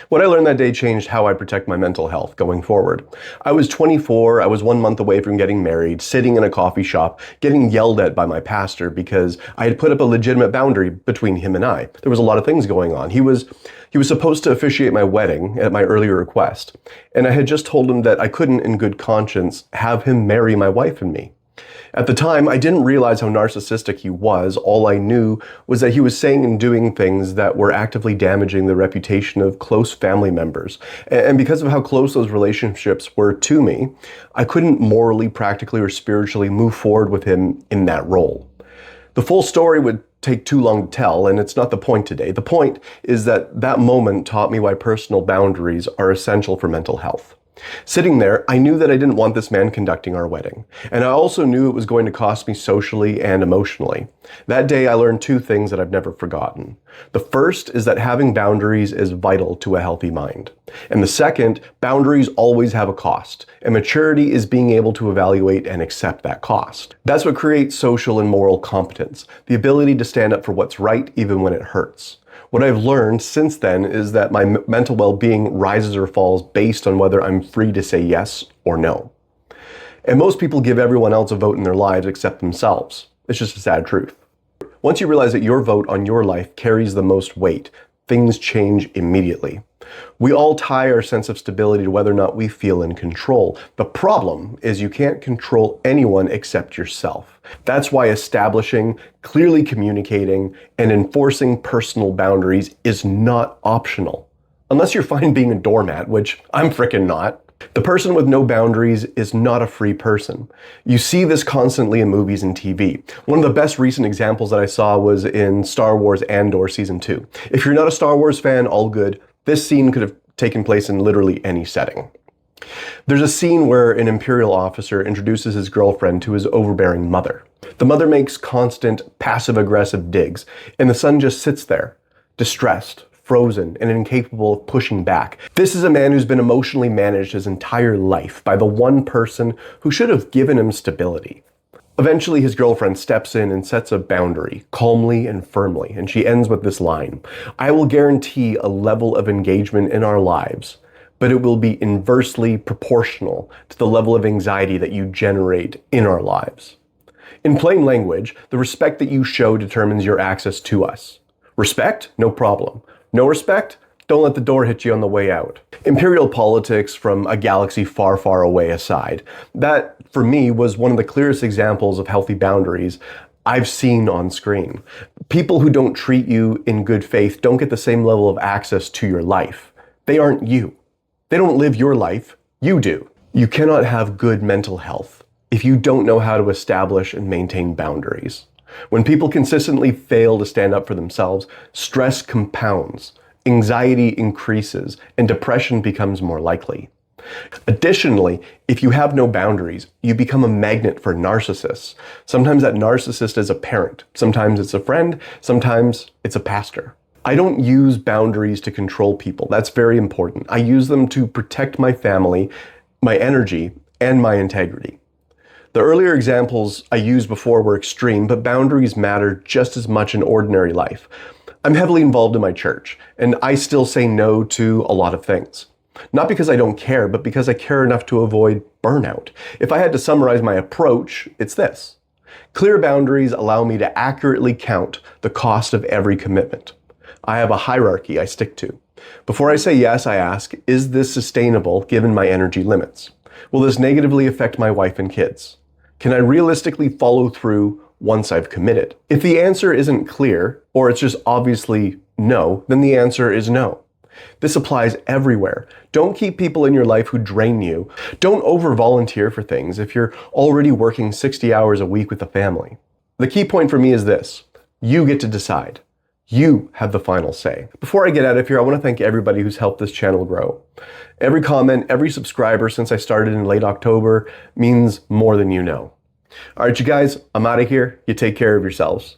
What I learned that day changed how I protect my mental health going forward. I was 24, I was 1 month away from getting married, sitting in a coffee shop, getting yelled at by my pastor because I had put up a legitimate boundary between him and I. There was a lot of things going on. He was supposed to officiate my wedding at my earlier request, and I had just told him that I couldn't in good conscience have him marry my wife and me. At the time, I didn't realize how narcissistic he was. All I knew was that he was saying and doing things that were actively damaging the reputation of close family members. And because of how close those relationships were to me, I couldn't morally, practically, or spiritually move forward with him in that role. The full story would take too long to tell, and it's not the point today. The point is that that moment taught me why personal boundaries are essential for mental health. Sitting there, I knew that I didn't want this man conducting our wedding, and I also knew it was going to cost me socially and emotionally. That day, I learned two things that I've never forgotten. The first is that having boundaries is vital to a healthy mind. And the second, boundaries always have a cost, and maturity is being able to evaluate and accept that cost. That's what creates social and moral competence, the ability to stand up for what's right even when it hurts. What I've learned since then is that my mental well-being rises or falls based on whether I'm free to say yes or no. And most people give everyone else a vote in their lives except themselves. It's just a sad truth. Once you realize that your vote on your life carries the most weight, things change immediately. We all tie our sense of stability to whether or not we feel in control. The problem is you can't control anyone except yourself. That's why establishing, clearly communicating, and enforcing personal boundaries is not optional. Unless you're fine being a doormat, which I'm frickin' not. The person with no boundaries is not a free person. You see this constantly in movies and TV. One of the best recent examples that I saw was in Star Wars Andor Season 2. If you're not a Star Wars fan, all good. This scene could have taken place in literally any setting. There's a scene where an Imperial officer introduces his girlfriend to his overbearing mother. The mother makes constant passive-aggressive digs, and the son just sits there, distressed, frozen, and incapable of pushing back. This is a man who's been emotionally managed his entire life by the one person who should have given him stability. Eventually, his girlfriend steps in and sets a boundary, calmly and firmly, and she ends with this line: "I will guarantee a level of engagement in our lives, but it will be inversely proportional to the level of anxiety that you generate in our lives." In plain language, the respect that you show determines your access to us. Respect? No problem. No respect? Don't let the door hit you on the way out. Imperial politics from a galaxy far, far away aside, that, for me, was one of the clearest examples of healthy boundaries I've seen on screen. People who don't treat you in good faith don't get the same level of access to your life. They aren't you. They don't live your life. You do. You cannot have good mental health if you don't know how to establish and maintain boundaries. When people consistently fail to stand up for themselves, stress compounds. Anxiety increases, and depression becomes more likely. Additionally, if you have no boundaries, you become a magnet for narcissists. Sometimes that narcissist is a parent, sometimes it's a friend, sometimes it's a pastor. I don't use boundaries to control people. That's very important. I use them to protect my family, my energy, and my integrity. The earlier examples I used before were extreme, but boundaries matter just as much in ordinary life. I'm heavily involved in my church, and I still say no to a lot of things. Not because I don't care, but because I care enough to avoid burnout. If I had to summarize my approach, it's this. Clear boundaries allow me to accurately count the cost of every commitment. I have a hierarchy I stick to. Before I say yes, I ask, is this sustainable given my energy limits? Will this negatively affect my wife and kids? Can I realistically follow through once I've committed? If the answer isn't clear, or it's just obviously no, then the answer is no. This applies everywhere. Don't keep people in your life who drain you. Don't over-volunteer for things if you're already working 60 hours a week with the family. The key point for me is this: you get to decide. You have the final say. Before I get out of here, I want to thank everybody who's helped this channel grow. Every comment, every subscriber since I started in late October means more than you know. All right, you guys, I'm out of here. You take care of yourselves.